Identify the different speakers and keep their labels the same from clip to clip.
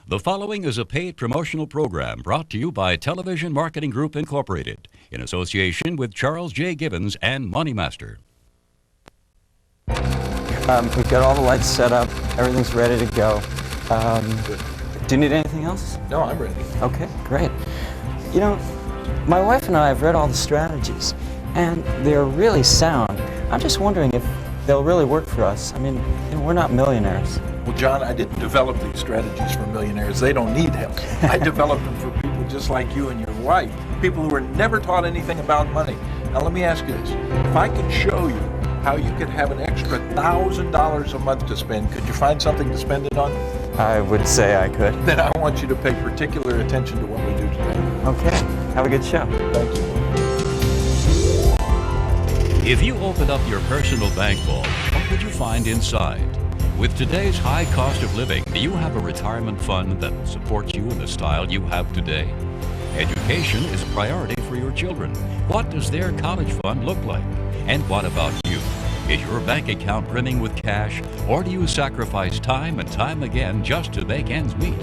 Speaker 1: The following is a paid promotional program brought to you by Television Marketing Group Incorporated in association with Charles J. Gibbons and Money Master.
Speaker 2: We've got all the lights set up. Everything's ready to go. Do you need anything else?
Speaker 3: No, I'm ready.
Speaker 2: Okay, great. You know, my wife and I have read all the strategies, and they're really sound. I'm just wondering if they'll really work for us. I mean, we're not millionaires.
Speaker 3: Well, John, I didn't develop these strategies for millionaires. They don't need help. I developed them for people just like you and your wife, people who were never taught anything about money. Now, let me ask you this. If I could show you how you could have an extra $1,000 a month to spend, could you find something to spend it on?
Speaker 2: I would say I could.
Speaker 3: Then I want you to pay particular attention to what we do today.
Speaker 2: Okay. Have a good show.
Speaker 3: Thank you.
Speaker 1: If you opened up your personal bank vault, what would you find inside? With today's high cost of living, do you have a retirement fund that will support you in the style you have today? Education is a priority for your children. What does their college fund look like? And what about you? Is your bank account brimming with cash, or do you sacrifice time and time again just to make ends meet?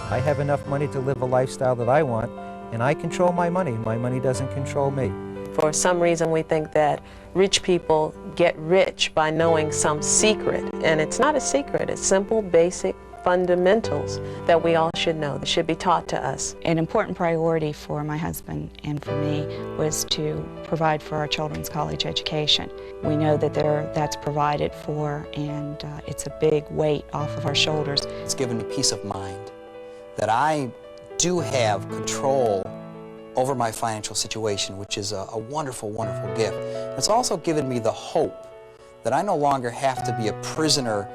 Speaker 4: I have enough money to live a lifestyle that I want, and I control my money. My money doesn't control me.
Speaker 5: For some reason, we think that rich people get rich by knowing some secret, and it's not a secret. It's simple, basic fundamentals that we all should know, that should be taught to us.
Speaker 6: An important priority for my husband and for me was to provide for our children's college education. We know that that's provided for, and it's a big weight off of our shoulders.
Speaker 7: It's given me peace of mind that I do have control over my financial situation, which is a wonderful, wonderful gift. It's also given me the hope that I no longer have to be a prisoner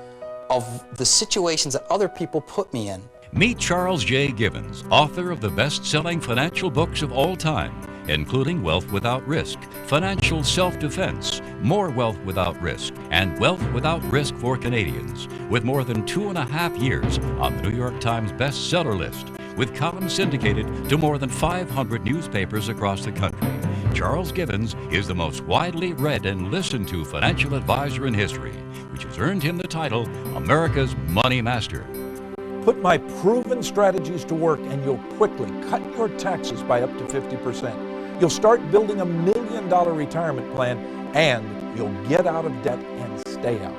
Speaker 7: of the situations that other people put me in.
Speaker 1: Meet Charles J. Gibbons, author of the best-selling financial books of all time, including Wealth Without Risk, Financial Self-Defense, More Wealth Without Risk, and Wealth Without Risk for Canadians, with more than 2.5 years on the New York Times bestseller list, with columns syndicated to more than 500 newspapers across the country. Charles Gibbons is the most widely read and listened to financial advisor in history, which has earned him the title America's Money Master.
Speaker 3: Put my proven strategies to work and you'll quickly cut your taxes by up to 50%. You'll start building $1 million retirement plan, and you'll get out of debt and stay out.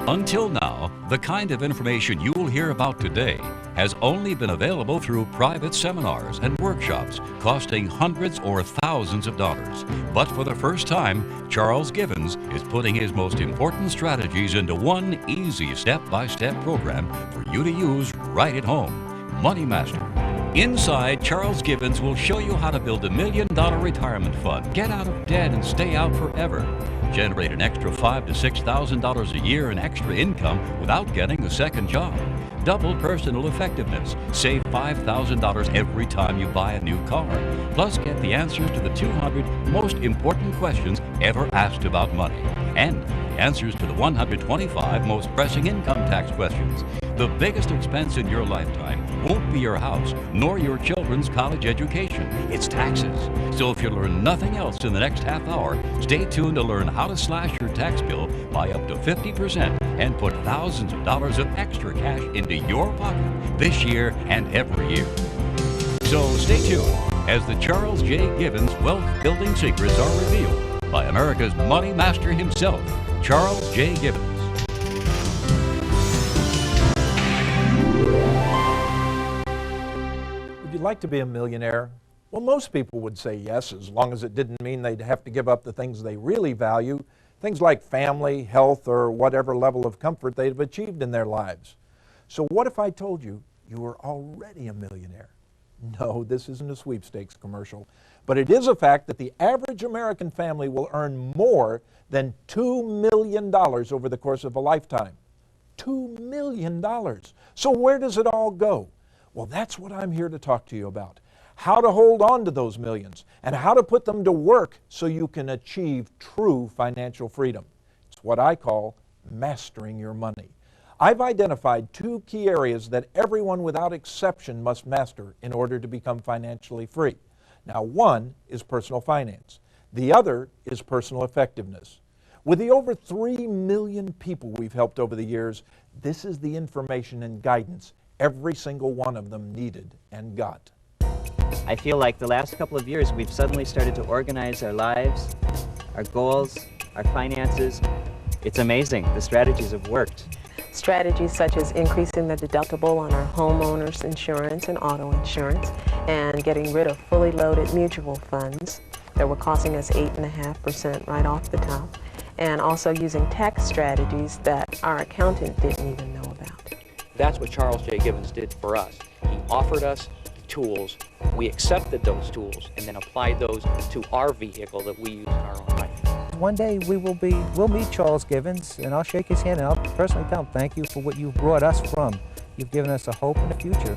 Speaker 1: Until now, the kind of information you will hear about today has only been available through private seminars and workshops costing hundreds or thousands of dollars. But for the first time, Charles Gibbons is putting his most important strategies into one easy step-by-step program for you to use right at home, Money Master. Inside, Charles Gibbons will show you how to build $1 million retirement fund, get out of debt and stay out forever, generate an extra $5,000 to $6,000 a year in extra income without getting a second job, double personal effectiveness, save $5,000 every time you buy a new car, plus get the answers to the 200 most important questions ever asked about money, and the answers to the 125 most pressing income tax questions. The biggest expense in your lifetime won't be your house, nor your children's college education. It's taxes. So if you learn nothing else in the next half hour, stay tuned to learn how to slash your tax bill by up to 50% and put thousands of dollars of extra cash into your pocket this year and every year. So stay tuned as the Charles J. Gibbons Wealth Building Secrets are revealed by America's Money Master himself, Charles J. Gibbons.
Speaker 3: Would you like to be a millionaire? Well, most people would say yes, as long as it didn't mean they'd have to give up the things they really value, things like family, health, or whatever level of comfort they've achieved in their lives. So what if I told you you were already a millionaire? No, this isn't a sweepstakes commercial, but it is a fact that the average American family will earn more than $2 million over the course of a lifetime. $2 million. So where does it all go? Well, that's what I'm here to talk to you about. How to hold on to those millions and how to put them to work so you can achieve true financial freedom. It's what I call mastering your money. I've identified 2 key areas that everyone without exception must master in order to become financially free. Now, one is personal finance. The other is personal effectiveness. With the over 3 million people we've helped over the years, this is the information and guidance every single one of them needed and got.
Speaker 8: I feel like the last couple of years we've suddenly started to organize our lives, our goals, our finances. It's amazing. The strategies have worked.
Speaker 5: Strategies such as increasing the deductible on our homeowners insurance and auto insurance, and getting rid of fully loaded mutual funds that were costing us 8.5% right off the top, and also using tax strategies that our accountant didn't even know about.
Speaker 9: That's what Charles J. Givens did for us. He offered us the tools, we accepted those tools, and then applied those to our vehicle that we use in our own life.
Speaker 4: One day we'll meet Charles Givens, and I'll shake his hand and I'll personally tell him thank you for what you've brought us from. You've given us a hope in the future.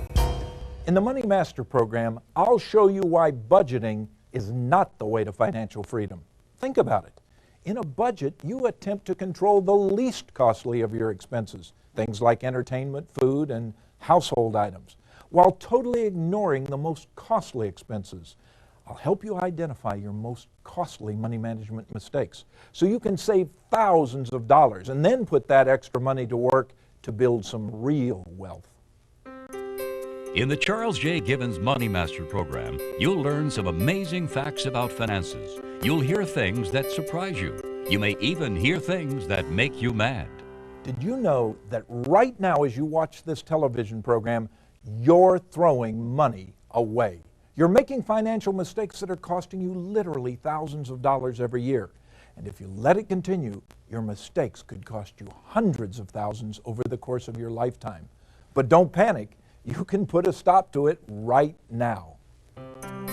Speaker 3: In the Money Master program, I'll show you why budgeting is not the way to financial freedom. Think about it. In a budget, you attempt to control the least costly of your expenses, things like entertainment, food, and household items, while totally ignoring the most costly expenses. I'll help you identify your most costly money management mistakes so you can save thousands of dollars and then put that extra money to work to build some real wealth.
Speaker 1: In the Charles J. Givens Money Master program, you'll learn some amazing facts about finances. You'll hear things that surprise you. You may even hear things that make you mad.
Speaker 3: Did you know that right now as you watch this television program, you're throwing money away? You're making financial mistakes that are costing you literally thousands of dollars every year. And if you let it continue, your mistakes could cost you hundreds of thousands over the course of your lifetime. But don't panic. You can put a stop to it right now.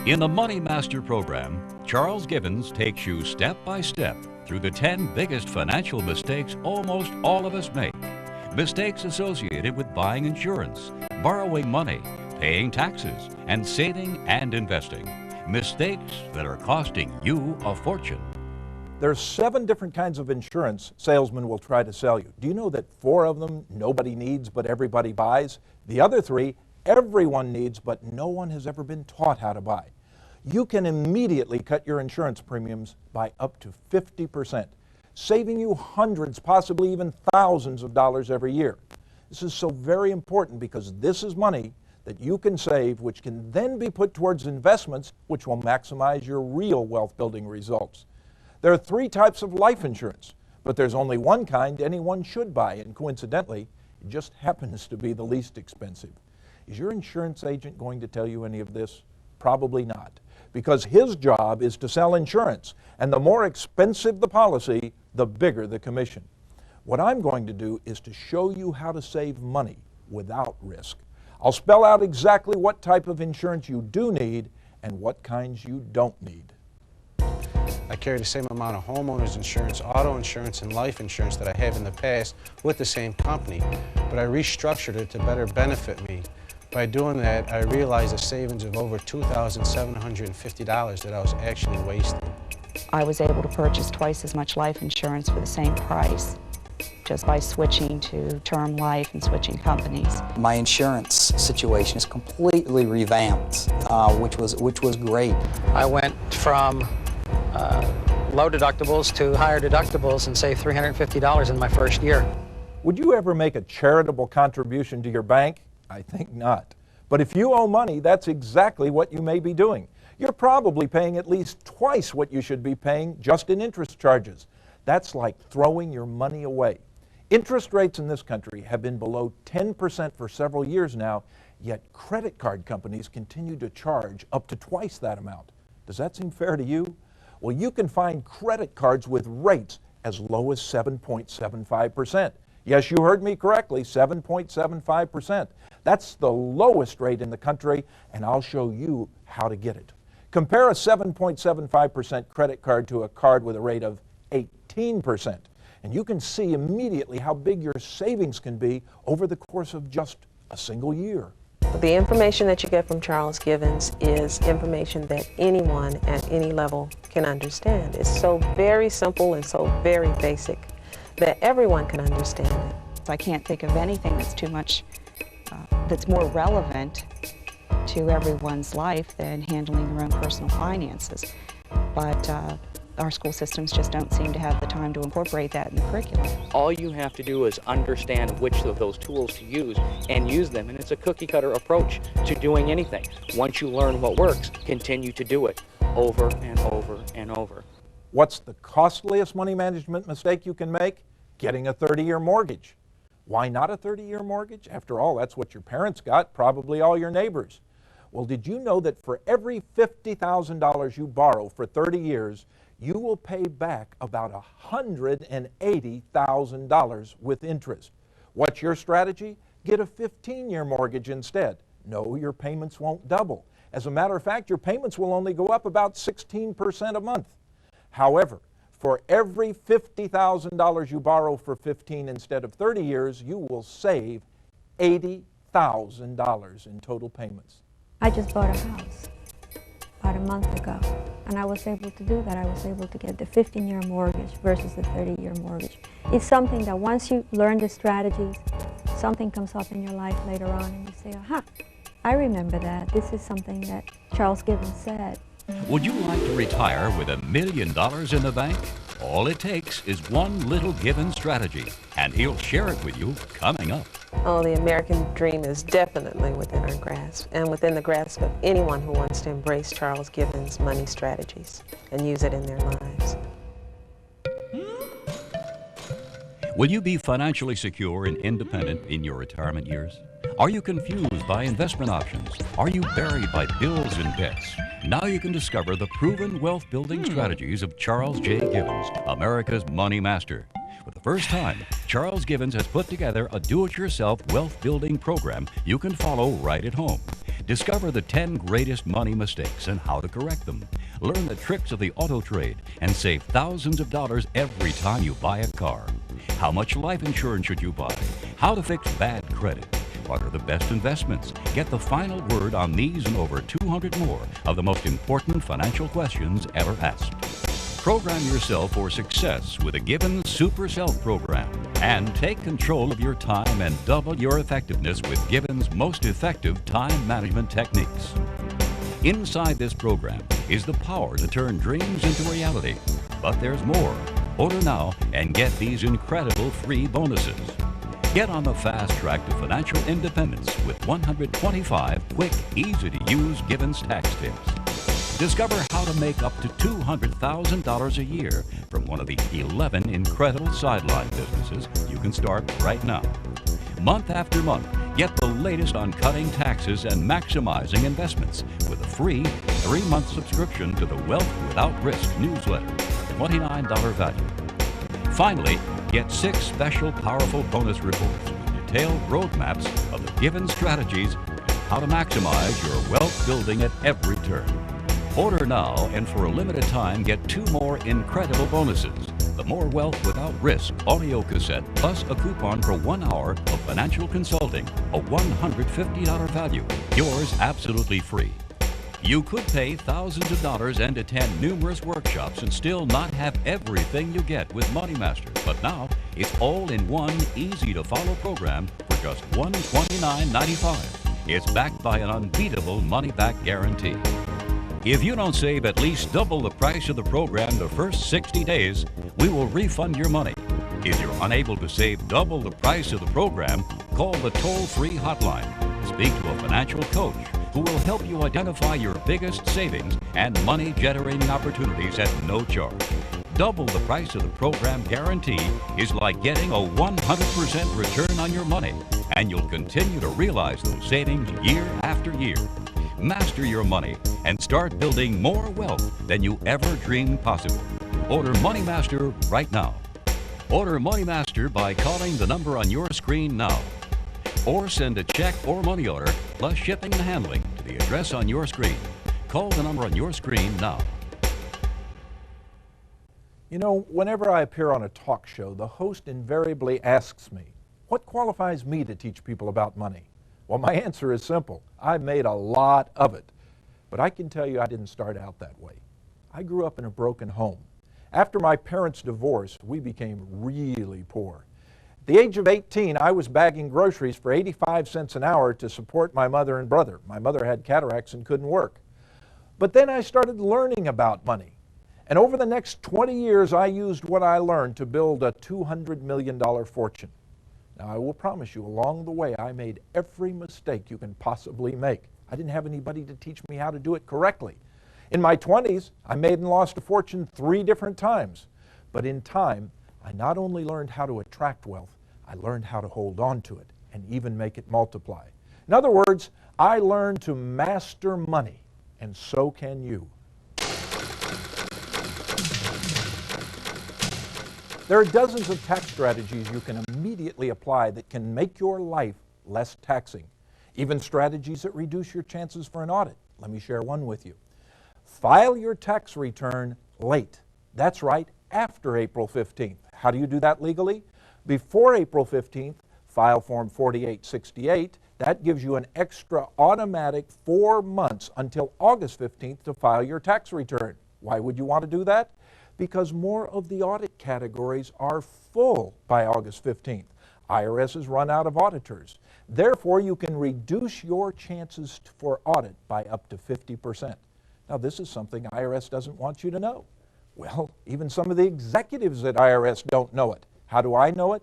Speaker 1: In the Money Master program, Charles Givens takes you step by step through the 10 biggest financial mistakes almost all of us make. Mistakes associated with buying insurance, borrowing money, paying taxes, and saving and investing. Mistakes that are costing you a fortune.
Speaker 3: There's 7 different kinds of insurance salesmen will try to sell you. Do you know that 4 of them nobody needs but everybody buys? The other 3, everyone needs but no one has ever been taught how to buy. You can immediately cut your insurance premiums by up to 50%, saving you hundreds, possibly even thousands of dollars every year. This is so very important because this is money that you can save, which can then be put towards investments, which will maximize your real wealth building results. There are 3 types of life insurance, but there's only one kind anyone should buy, and coincidentally, it just happens to be the least expensive. Is your insurance agent going to tell you any of this? Probably not, because his job is to sell insurance, and the more expensive the policy, the bigger the commission. What I'm going to do is to show you how to save money without risk. I'll spell out exactly what type of insurance you do need and what kinds you don't need.
Speaker 10: I carry the same amount of homeowners insurance, auto insurance, and life insurance that I have in the past with the same company, but I restructured it to better benefit me. By doing that, I realized a savings of over $2,750 that I was actually wasting.
Speaker 6: I was able to purchase twice as much life insurance for the same price, just by switching to term life and switching companies.
Speaker 7: My insurance situation is completely revamped, which was great.
Speaker 11: I went from low deductibles to higher deductibles and saved $350 in my first year.
Speaker 3: Would you ever make a charitable contribution to your bank? I think not. But if you owe money, that's exactly what you may be doing. You're probably paying at least twice what you should be paying just in interest charges. That's like throwing your money away. Interest rates in this country have been below 10% for several years now, yet credit card companies continue to charge up to twice that amount. Does that seem fair to you? Well, you can find credit cards with rates as low as 7.75%. Yes, you heard me correctly, 7.75%. That's the lowest rate in the country, and I'll show you how to get it. Compare a 7.75% credit card to a card with a rate of 18%, and you can see immediately how big your savings can be over the course of just a single year.
Speaker 5: The information that you get from Charles Givens is information that anyone at any level can understand. It's so very simple and so very basic that everyone can understand it.
Speaker 6: I can't think of anything that's too much, that's more relevant to everyone's life than handling their own personal finances. But Our school systems just don't seem to have the time to incorporate that in the curriculum.
Speaker 9: All you have to do is understand which of those tools to use and use them, and it's a cookie-cutter approach to doing anything. Once you learn what works, continue to do it over and over and over.
Speaker 3: What's the costliest money management mistake you can make? Getting a 30-year mortgage. Why not a 30-year mortgage? After all, that's what your parents got, probably all your neighbors. Well, did you know that for every $50,000 you borrow for 30 years, you will pay back about $180,000 with interest? What's your strategy? Get a 15-year mortgage instead. No, your payments won't double. As a matter of fact, your payments will only go up about 16% a month. However, for every $50,000 you borrow for 15 instead of 30 years, you will save $80,000 in total payments.
Speaker 12: I just bought a house about a month ago, and I was able to do that. I was able to get the 15-year mortgage versus the 30-year mortgage. It's something that once you learn the strategies, something comes up in your life later on and you say, aha, I remember that. This is something that Charles Gibbons said.
Speaker 1: Would you like to retire with $1 million in the bank? All it takes is one little given strategy, and he'll share it with you coming up.
Speaker 5: Oh, the American dream is definitely within our grasp, and within the grasp of anyone who wants to embrace Charles Gibbons' money strategies and use it in their lives.
Speaker 1: Will you be financially secure and independent in your retirement years? Are you confused by investment options? Are you buried by bills and debts? Now you can discover the proven wealth-building strategies of Charles J. Gibbons, America's money master. For the first time, Charles Gibbons has put together a do-it-yourself wealth-building program you can follow right at home. Discover the 10 greatest money mistakes and how to correct them. Learn the tricks of the auto trade and save thousands of dollars every time you buy a car. How much life insurance should you buy? How to fix bad credit? What are the best investments? Get the final word on these and over 200 more of the most important financial questions ever asked. Program yourself for success with a Gibbons Super Self program and take control of your time and double your effectiveness with Gibbons' most effective time management techniques. Inside this program is the power to turn dreams into reality. But there's more. Order now and get these incredible free bonuses. Get on the fast track to financial independence with 125 quick, easy-to-use Gibbons tax tips. Discover how to make up to $200,000 a year from one of the 11 incredible sideline businesses you can start right now. Month after month, get the latest on cutting taxes and maximizing investments with a free 3-month subscription to the Wealth Without Risk newsletter, $29 value. Finally, get 6 special powerful bonus reports with detailed roadmaps of the Gibbons strategies and how to maximize your wealth building at every turn. Order now and for a limited time get 2 more incredible bonuses. The More Wealth Without Risk audio cassette plus a coupon for 1 hour of financial consulting, a $150 value. Yours absolutely free. You could pay thousands of dollars and attend numerous workshops and still not have everything you get with Money Master. But now, it's all in one easy-to-follow program for just $129.95. It's backed by an unbeatable money-back guarantee. If you don't save at least double the price of the program the first 60 days, we will refund your money. If you're unable to save double the price of the program, call the toll-free hotline. Speak to a financial coach who will help you identify your biggest savings and money-generating opportunities at no charge. Double the price of the program guarantee is like getting a 100% return on your money, and you'll continue to realize those savings year after year. Master your money and start building more wealth than you ever dreamed possible. Order Money Master right now. Order Money Master by calling the number on your screen now. Or send a check or money order plus shipping and handling to the address on your screen. Call the number on your screen now.
Speaker 3: You know, whenever I appear on a talk show, the host invariably asks me, what qualifies me to teach people about money? Well, my answer is simple. I made a lot of it. But I can tell you I didn't start out that way. I grew up in a broken home. After my parents' divorce, we became really poor. At the age of 18, I was bagging groceries for 85 cents an hour to support my mother and brother. My mother had cataracts and couldn't work. But then I started learning about money. And over the next 20 years, I used what I learned to build a $200 million fortune. Now, I will promise you, along the way, I made every mistake you can possibly make. I didn't have anybody to teach me how to do it correctly. In my 20s, I made and lost a fortune 3 different times. But in time, I not only learned how to attract wealth, I learned how to hold on to it and even make it multiply. In other words, I learned to master money, and so can you. There are dozens of tax strategies you can immediately apply that can make your life less taxing. Even strategies that reduce your chances for an audit. Let me share one with you. File your tax return late. That's right, after April 15th. How do you do that legally? Before April 15th, file Form 4868. That gives you an extra automatic 4 months until August 15th to file your tax return. Why would you want to do that? Because more of the audit categories are full by August 15th. IRS has run out of auditors. Therefore, you can reduce your chances for audit by up to 50%. Now, this is something IRS doesn't want you to know. Well, even some of the executives at IRS don't know it. How do I know it?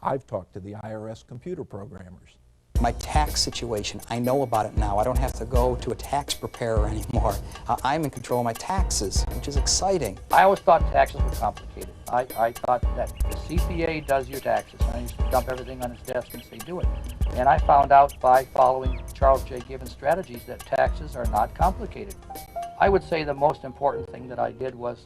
Speaker 3: I've talked to the IRS computer programmers.
Speaker 7: My tax situation, I know about it now. I don't have to go to a tax preparer anymore. I'm in control of my taxes, which is exciting.
Speaker 13: I always thought taxes were complicated. I thought that the CPA does your taxes. I used to dump everything on his desk and say, do it. And I found out by following Charles J. Given's strategies that taxes are not complicated. I would say the most important thing that I did was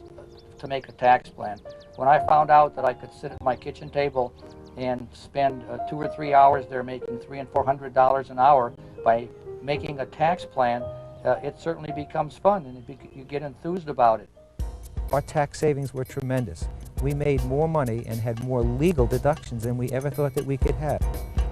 Speaker 13: to make a tax plan. When I found out that I could sit at my kitchen table and spend 2 or 3 hours there making $300 and $400 an hour by making a tax plan, it certainly becomes fun and you get enthused about it.
Speaker 4: Our tax savings were tremendous. We made more money and had more legal deductions than we ever thought that we could have.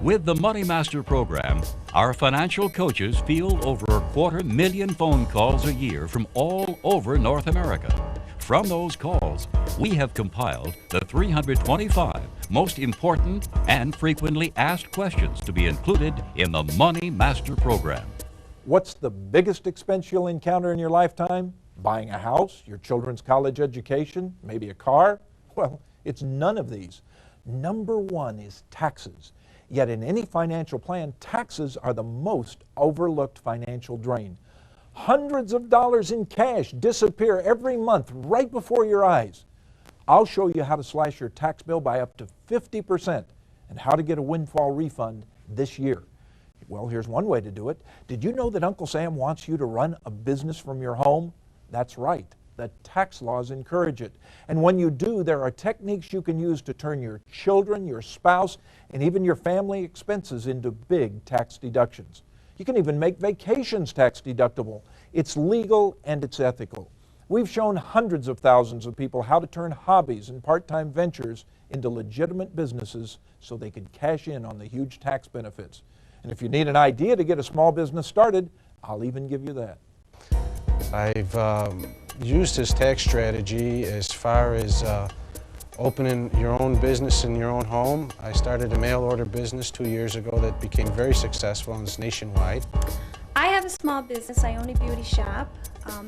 Speaker 1: With the Money Master program, our financial coaches field over 250,000 phone calls a year from all over North America. From those calls, we have compiled the 325 most important and frequently asked questions to be included in the Money Master program.
Speaker 3: What's the biggest expense you'll encounter in your lifetime? Buying a house, your children's college education, maybe a car? Well, it's none of these. Number 1 is taxes. Yet in any financial plan, taxes are the most overlooked financial drain. Hundreds of dollars in cash disappear every month right before your eyes. I'll show you how to slash your tax bill by up to 50% and how to get a windfall refund this year. Well, here's one way to do it. Did you know that Uncle Sam wants you to run a business from your home? That's right. The tax laws encourage it. And when you do, there are techniques you can use to turn your children, your spouse, and even your family expenses into big tax deductions. You can even make vacations tax deductible. It's legal and it's ethical. We've shown hundreds of thousands of people how to turn hobbies and part-time ventures into legitimate businesses so they can cash in on the huge tax benefits. And if you need an idea to get a small business started, I'll even give you that.
Speaker 10: I've used this tax strategy as far as opening your own business in your own home. I started a mail order business 2 years ago that became very successful and is nationwide.
Speaker 14: I have a small business. I own a beauty shop.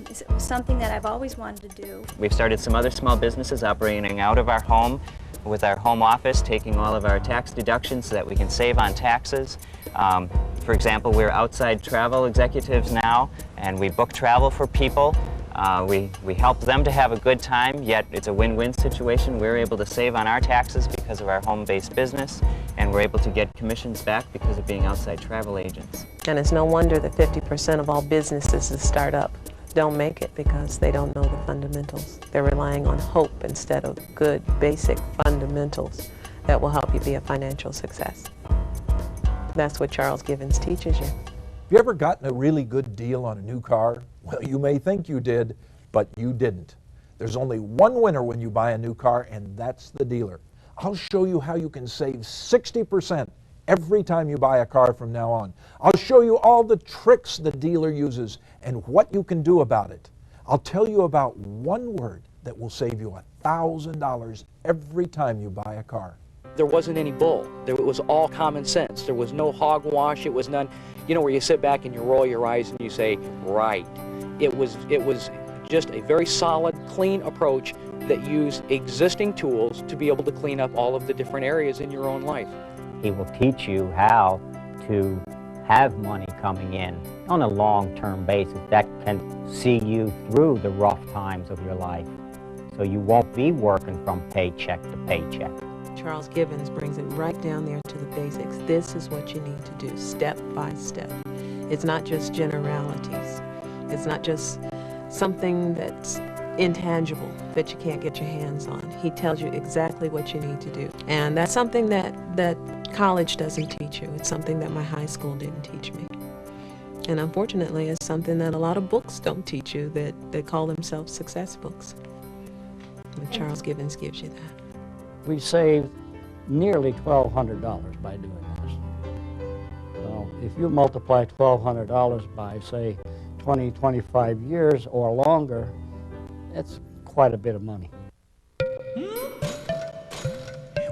Speaker 14: It was something that I've always wanted to do.
Speaker 8: We've started some other small businesses operating out of our home with our home office, taking all of our tax deductions so that we can save on taxes. For example, we're outside travel executives now, and we book travel for people. We help them to have a good time, yet it's a win-win situation. We're able to save on our taxes because of our home-based business, and we're able to get commissions back because of being outside travel agents.
Speaker 5: And it's no wonder that 50% of all businesses that start up don't make it because they don't know the fundamentals. They're relying on hope instead of good, basic fundamentals that will help you be a financial success. That's what Charles Givens teaches you.
Speaker 3: Have you ever gotten a really good deal on a new car? Well, you may think you did, but you didn't. There's only one winner when you buy a new car, and that's the dealer. I'll show you how you can save 60% every time you buy a car from now on. I'll show you all the tricks the dealer uses and what you can do about it. I'll tell you about one word that will save you $1,000 every time you buy a car.
Speaker 9: There wasn't any bull. It was all common sense. There was no hogwash. It was none, where you sit back and you roll your eyes and you say, right. It was just a very solid, clean approach that use existing tools to be able to clean up all of the different areas in your own life.
Speaker 15: He will teach you how to have money coming in on a long-term basis that can see you through the rough times of your life, so you won't be working from paycheck to paycheck.
Speaker 5: Charles Givens brings it right down there to the basics. This is what you need to do, step by step. It's not just generalities. It's not just something that's intangible that you can't get your hands on. He tells you exactly what you need to do. And that's something that college doesn't teach you. It's something that my high school didn't teach me. And unfortunately, it's something that a lot of books don't teach you that call themselves success books. And Charles Givens gives you that.
Speaker 16: We saved nearly $1,200 by doing this. So if you multiply $1,200 by, say, 20, 25 years or longer, that's quite a bit of money.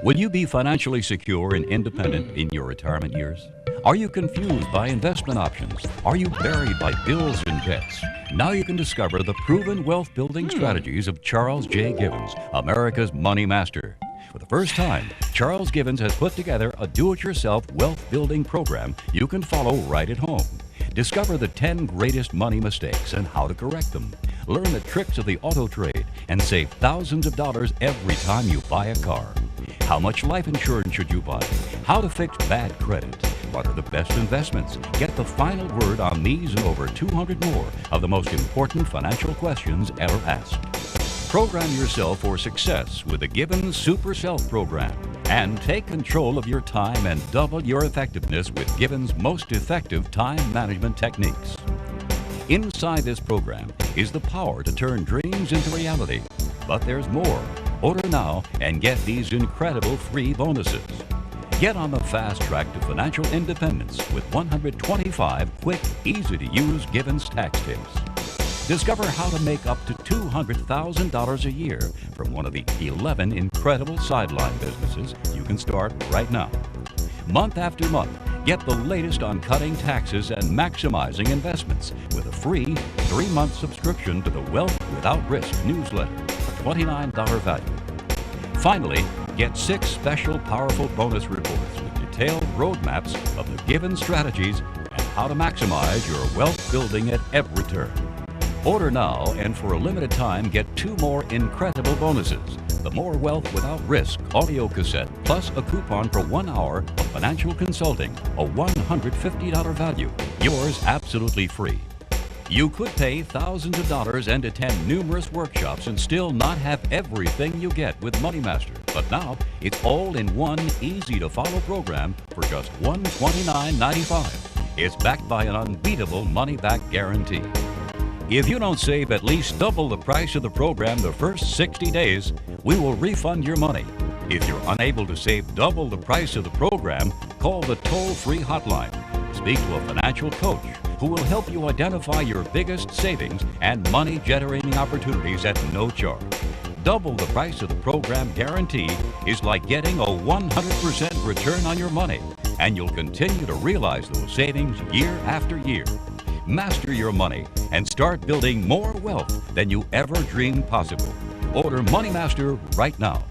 Speaker 1: Will you be financially secure and independent in your retirement years? Are you confused by investment options? Are you buried by bills and debts? Now you can discover the proven wealth-building strategies of Charles J. Givens, America's money master. For the first time, Charles Givens has put together a do-it-yourself wealth-building program you can follow right at home. Discover the 10 greatest money mistakes and how to correct them. Learn the tricks of the auto trade and save thousands of dollars every time you buy a car. How much life insurance should you buy? How to fix bad credit? What are the best investments? Get the final word on these and over 200 more of the most important financial questions ever asked. Program yourself for success with the Givens Super Self Program and take control of your time and double your effectiveness with Givens' most effective time management techniques. Inside this program is the power to turn dreams into reality. But there's more. Order now and get these incredible free bonuses. Get on the fast track to financial independence with 125 quick, easy-to-use Givens tax tips. Discover how to make up to $200,000 a year from one of the 11 incredible sideline businesses you can start right now. Month after month, get the latest on cutting taxes and maximizing investments with a free 3-month subscription to the Wealth Without Risk newsletter for $29 value. Finally, get 6 special powerful bonus reports with detailed roadmaps of the Givens strategies and how to maximize your wealth building at every turn. Order now and for a limited time get 2 more incredible bonuses. The More Wealth Without Risk audio cassette plus a coupon for 1 hour of financial consulting, a $150 value. Yours absolutely free. You could pay thousands of dollars and attend numerous workshops and still not have everything you get with Money Master. But now it's all in one easy-to-follow program for just $129.95. It's backed by an unbeatable money-back guarantee. If you don't save at least double the price of the program the first 60 days, we will refund your money. If you're unable to save double the price of the program, call the toll-free hotline. Speak to a financial coach who will help you identify your biggest savings and money-generating opportunities at no charge. Double the price of the program guarantee is like getting a 100% return on your money, and you'll continue to realize those savings year after year. Master your money and start building more wealth than you ever dreamed possible. Order Money Master right now.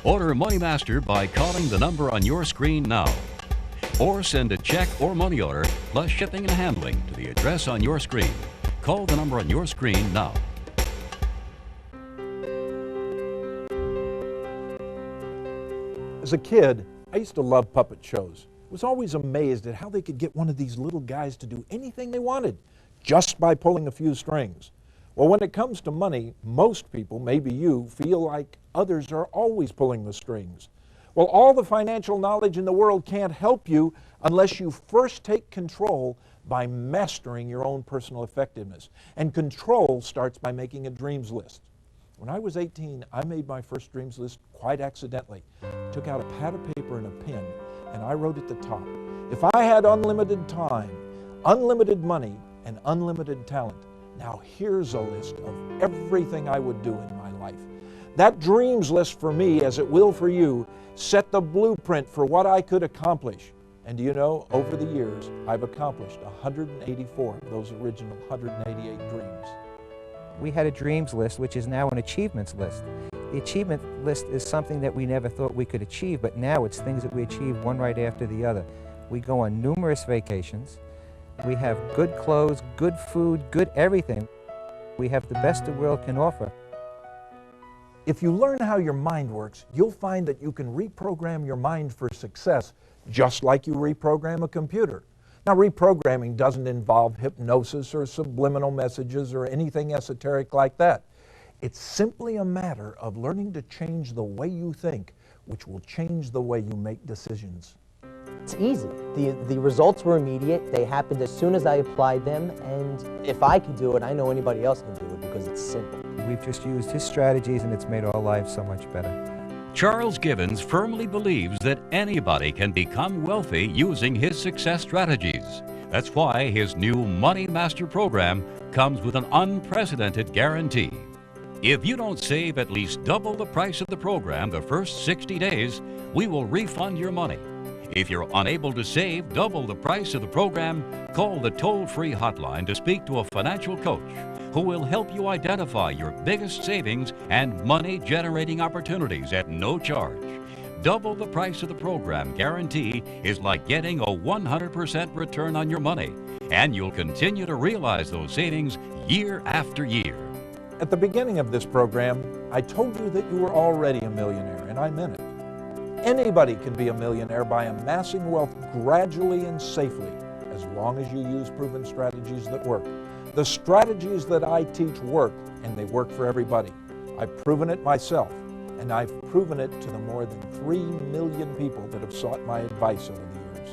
Speaker 1: Order Money Master by calling the number on your screen now. Or send a check or money order plus shipping and handling to the address on your screen. Call the number on your screen now.
Speaker 3: As a kid, I used to love puppet shows. I was always amazed at how they could get one of these little guys to do anything they wanted just by pulling a few strings. Well, when it comes to money, most people, maybe you, feel like others are always pulling the strings. Well, all the financial knowledge in the world can't help you unless you first take control by mastering your own personal effectiveness. And control starts by making a dreams list. When I was 18, I made my first dreams list quite accidentally. Took out a pad of paper and a pen, and I wrote at the top, if I had unlimited time, unlimited money, and unlimited talent, now here's a list of everything I would do in my life. That dreams list for me, as it will for you, set the blueprint for what I could accomplish. And do you know, over the years, I've accomplished 184 of those original 188 dreams.
Speaker 4: We had a dreams list, which is now an achievements list. The achievement list is something that we never thought we could achieve, but now it's things that we achieve one right after the other. We go on numerous vacations. We have good clothes, good food, good everything. We have the best the world can offer.
Speaker 3: If you learn how your mind works, you'll find that you can reprogram your mind for success, just like you reprogram a computer. Now, reprogramming doesn't involve hypnosis or subliminal messages or anything esoteric like that. It's simply a matter of learning to change the way you think, which will change the way you make decisions.
Speaker 17: It's easy. The results were immediate. They happened as soon as I applied them, and if I can do it, I know anybody else can do it because it's simple.
Speaker 4: We've just used his strategies and it's made our lives so much better.
Speaker 1: Charles Givens firmly believes that anybody can become wealthy using his success strategies. That's why his new Money Master program comes with an unprecedented guarantee. If you don't save at least double the price of the program the first 60 days, we will refund your money. If you're unable to save double the price of the program, call the toll-free hotline to speak to a financial coach who will help you identify your biggest savings and money-generating opportunities at no charge. Double the price of the program guarantee is like getting a 100% return on your money, and you'll continue to realize those savings year after year.
Speaker 3: At the beginning of this program, I told you that you were already a millionaire, and I meant it. Anybody can be a millionaire by amassing wealth gradually and safely, as long as you use proven strategies that work. The strategies that I teach work, and they work for everybody. I've proven it myself, and I've proven it to the more than 3 million people that have sought my advice over the years.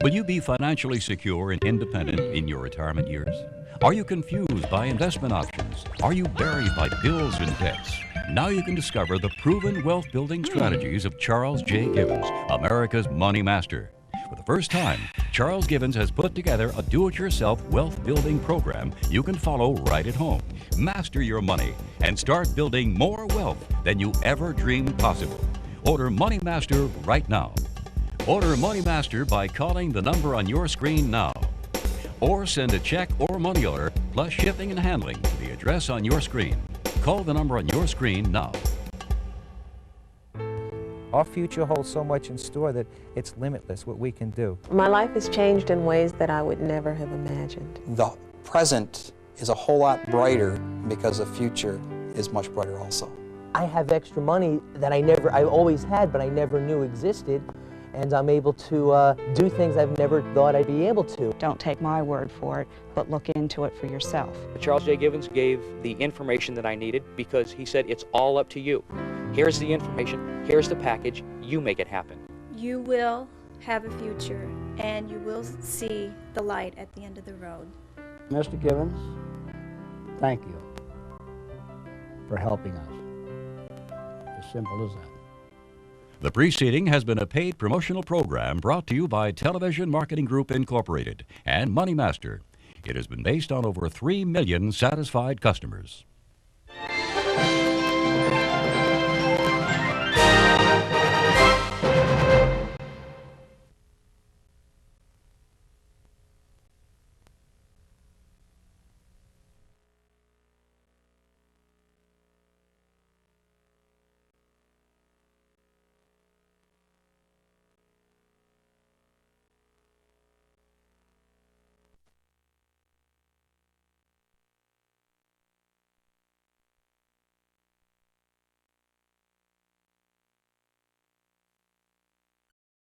Speaker 1: Will you be financially secure and independent in your retirement years? Are you confused by investment options? Are you buried by bills and debts? Now you can discover the proven wealth-building strategies of Charles J. Givens, America's Money Master. For the first time, Charles Givens has put together a do-it-yourself wealth-building program you can follow right at home. Master your money and start building more wealth than you ever dreamed possible. Order Money Master right now. Order Money Master by calling the number on your screen now. Or send a check or money order plus shipping and handling to the address on your screen. Call the number on your screen now.
Speaker 4: Our future holds so much in store that it's limitless what we can do.
Speaker 5: My life has changed in ways that I would never have imagined.
Speaker 7: The present is a whole lot brighter because the future is much brighter also.
Speaker 17: I have extra money that I always had, but I never knew existed, and I'm able to do things I've never thought I'd be able to.
Speaker 6: Don't take my word for it, but look into it for yourself.
Speaker 9: Charles J. Givens gave the information that I needed because he said it's all up to you. Here's the information, here's the package, you make it happen.
Speaker 14: You will have a future, and you will see the light at the end of the road.
Speaker 16: Mr. Givens, thank you for helping us. As simple as that.
Speaker 1: The preceding has been a paid promotional program brought to you by Television Marketing Group Incorporated and Money Master. It has been based on over 3 million satisfied customers.